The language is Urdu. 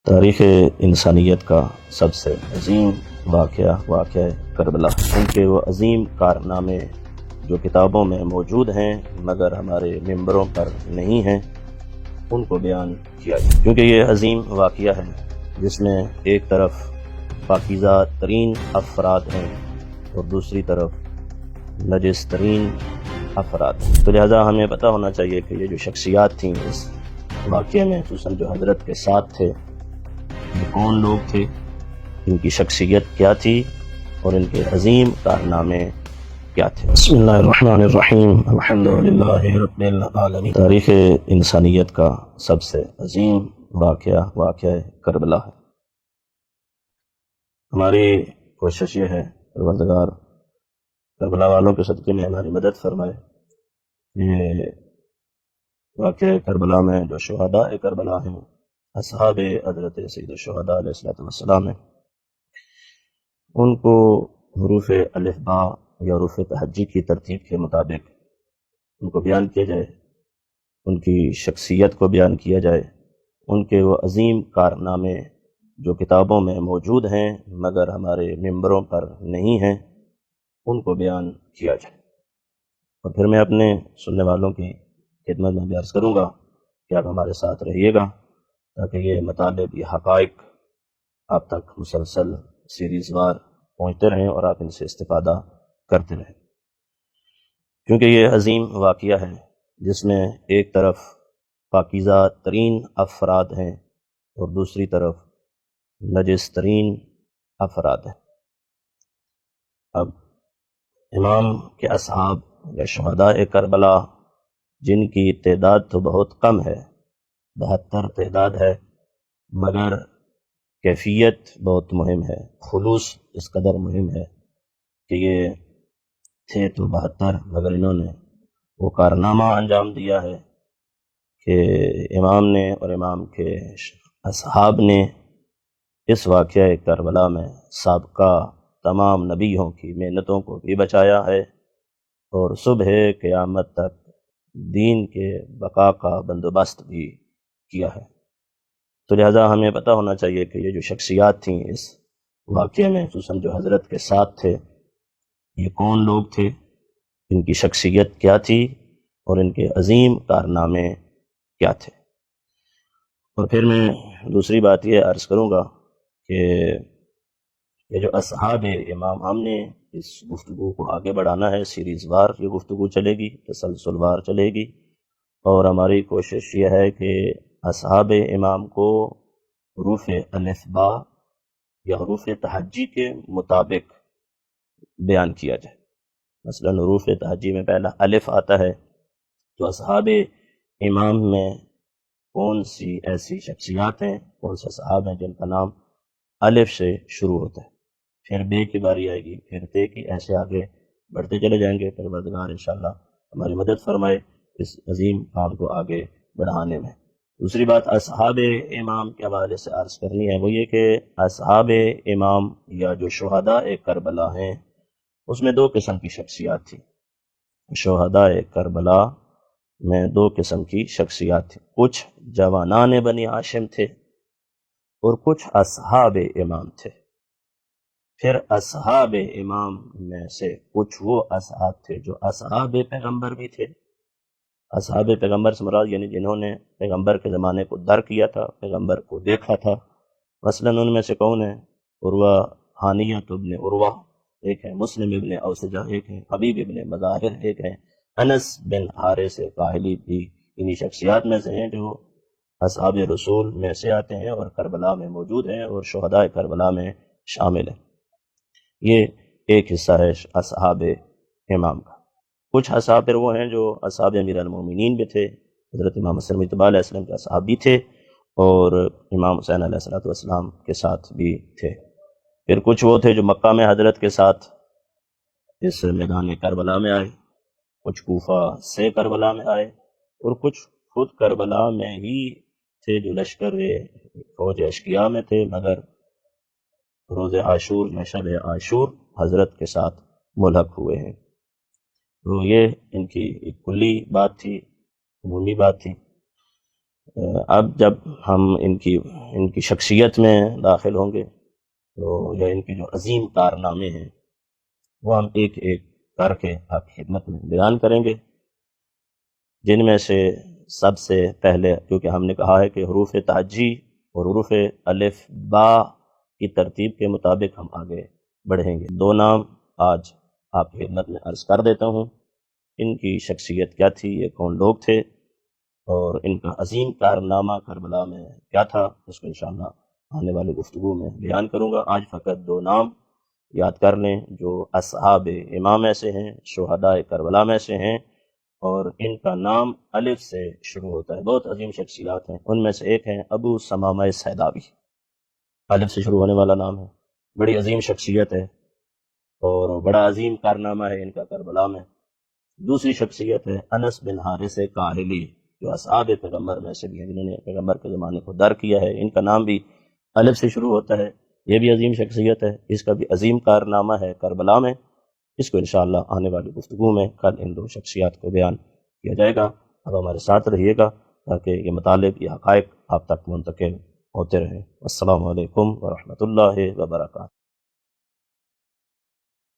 تاریخ انسانیت کا سب سے عظیم واقعہ کربلا، ان کے وہ عظیم کارنامے جو کتابوں میں موجود ہیں مگر ہمارے ممبروں پر نہیں ہیں، ان کو بیان کیا جائے، کیونکہ یہ عظیم واقعہ ہے جس میں ایک طرف پاکیزہ ترین افراد ہیں اور دوسری طرف نجس ترین افراد ہیں۔ تو لہٰذا ہمیں پتہ ہونا چاہیے کہ یہ جو شخصیات تھیں اس واقعے میں، خصوصاً جو حضرت کے ساتھ تھے، یہ کون لوگ تھے، ان کی شخصیت کیا تھی اور ان کے عظیم کارنامے کیا تھے۔ بسم اللہ الرحمن الرحیم، الحمدللہ رب العالمین۔ تاریخ انسانیت کا سب سے عظیم واقعہ کربلا ہے۔ ہماری کوشش یہ ہے پروردگار کربلا والوں کے صدقے میں ہماری مدد فرمائے۔ یہ واقعہ کربلا میں جو شہداء کربلا ہیں، اصحاب حضرت سید الشہداء علیہ السلام ہیں، ان کو حروف الف با یا حروف تہجی کی ترتیب کے مطابق ان کو بیان کیا جائے، ان کی شخصیت کو بیان کیا جائے، ان کے وہ عظیم کارنامے جو کتابوں میں موجود ہیں مگر ہمارے ممبروں پر نہیں ہیں، ان کو بیان کیا جائے۔ اور پھر میں اپنے سننے والوں کی خدمت میں بھی عرض کروں گا کہ آپ ہمارے ساتھ رہیے گا تاکہ یہ مطالب، یہ حقائق آپ تک مسلسل سیریز وار پہنچتے رہیں اور آپ ان سے استفادہ کرتے رہیں، کیونکہ یہ عظیم واقعہ ہے جس میں ایک طرف پاکیزہ ترین افراد ہیں اور دوسری طرف نجس ترین افراد ہیں۔ اب امام کے اصحاب یا شہداء کربلا، جن کی تعداد تو بہت کم ہے، 72 تعداد ہے، مگر کیفیت بہت مہم ہے، خلوص اس قدر مہم ہے کہ یہ تھے تو 72 مگر انہوں نے وہ کارنامہ انجام دیا ہے کہ امام نے اور امام کے اصحاب نے اس واقعہ کربلا میں سابقہ تمام نبیوں کی محنتوں کو بھی بچایا ہے اور صبح قیامت تک دین کے بقا کا بندوبست بھی کیا ہے۔ تو لہٰذا ہمیں پتہ ہونا چاہیے کہ یہ جو شخصیات تھیں اس واقعے میں، خصوصاً جو حضرت کے ساتھ تھے، یہ کون لوگ تھے، ان کی شخصیت کیا تھی اور ان کے عظیم کارنامے کیا تھے۔ اور پھر میں دوسری بات یہ عرض کروں گا کہ یہ جو اصحاب امام، ہم نے اس گفتگو کو آگے بڑھانا ہے، سیریز وار یہ گفتگو چلے گی، تسلسل وار چلے گی، اور ہماری کوشش یہ ہے کہ اصحاب امام کو حروف الف با یا حروف تہجی کے مطابق بیان کیا جائے۔ مثلا حروف تہجی میں پہلا الف آتا ہے، تو اصحاب امام میں کون سی ایسی شخصیات ہیں، کون سے صحابہ ہیں جن کا نام الف سے شروع ہوتا ہے، پھر بے کی باری آئے گی، پھر تے کی، ایسے آگے بڑھتے چلے جائیں گے۔ پروردگار انشاءاللہ ہماری مدد فرمائے اس عظیم کام کو آگے بڑھانے میں۔ دوسری بات اصحاب امام کے حوالے سے عرض کرنی ہے، وہ یہ کہ اصحاب امام یا جو شہداء کربلا ہیں، اس میں 2 قسم کی شخصیات تھیں۔ شہداء کربلا میں 2 قسم کی شخصیات تھیں، کچھ جوانان بنی ہاشم تھے اور کچھ اصحاب امام تھے۔ پھر اصحاب امام میں سے کچھ وہ اصحاب تھے جو اصحاب پیغمبر بھی تھے۔ اصحاب پیغمبر سے مراد یعنی جنہوں نے پیغمبر کے زمانے کو در کیا تھا، پیغمبر کو دیکھا تھا۔ مثلا ان میں سے کون ہیں؟ عروہ حانیہ ابن عروہ ایک ہے، مسلم ابن اوسجہ ایک ہے، حبیب ابن مظاہر ایک ہے، انس بن حارث کاہلی بھی انہی شخصیات میں سے ہیں جو اصحاب رسول میں سے آتے ہیں اور کربلا میں موجود ہیں اور شہداء کربلا میں شامل ہیں۔ یہ ایک حصہ ہے اصحاب امام کا۔ کچھ اصحاب پھر وہ ہیں جو اصحاب امیر المومنین بھی تھے، حضرت امام حسن مجتبیٰ علیہ السلام کے اصحاب بھی تھے اور امام حسین علیہ السلام کے ساتھ بھی تھے۔ پھر کچھ وہ تھے جو مکہ میں حضرت کے ساتھ اس میدان کربلا میں آئے، کچھ کوفہ سے کربلا میں آئے اور کچھ خود کربلا میں ہی تھے جو لشکر فوج اشقیاء میں تھے، مگر روز عاشور یا شب عاشور حضرت کے ساتھ ملحق ہوئے ہیں۔ تو یہ ان کی ایک کلی بات تھی، عمومی بات تھی۔ اب جب ہم ان کی شخصیت میں داخل ہوں گے تو یا ان کے جو عظیم کارنامے ہیں وہ ہم ایک ایک کر کے آپ کی خدمت میں بیان کریں گے، جن میں سے سب سے پہلے، کیونکہ ہم نے کہا ہے کہ حروف تعجی اور حروف الف با کی ترتیب کے مطابق ہم آگے بڑھیں گے۔ دو نام آج آپ کی خدمت میں عرض کر دیتا ہوں، ان کی شخصیت کیا تھی، یہ کون لوگ تھے، اور ان کا عظیم کارنامہ کربلا میں کیا تھا، اس کو انشاءاللہ آنے والی گفتگو میں بیان کروں گا۔ آج فقط دو نام یاد کر لیں جو اصحاب امام میں سے ہیں، شہداء کربلا میں سے ہیں، اور ان کا نام الف سے شروع ہوتا ہے۔ بہت عظیم شخصیات ہیں، ان میں سے ایک ہیں ابو ثمامہ سیداوی، الف سے شروع ہونے والا نام ہے، بڑی عظیم شخصیت ہے اور بڑا عظیم کارنامہ ہے ان کا کربلا میں۔ دوسری شخصیت ہے انس بن حارث کاہلی، جو اصحاب پیغمبر میں سے بھی ہیں، جنہوں نے پیغمبر کے زمانے کو در کیا ہے، ان کا نام بھی الف سے شروع ہوتا ہے، یہ بھی عظیم شخصیت ہے، اس کا بھی عظیم کارنامہ ہے کربلا میں۔ اس کو انشاءاللہ آنے والی گفتگو میں کل ان دو شخصیات کو بیان کیا جائے گا۔ اب ہمارے ساتھ رہیے گا تاکہ یہ مطالب، یہ حقائق آپ تک منتقل ہوتے رہیں۔ السلام علیکم ورحمۃ اللہ وبرکاتہ۔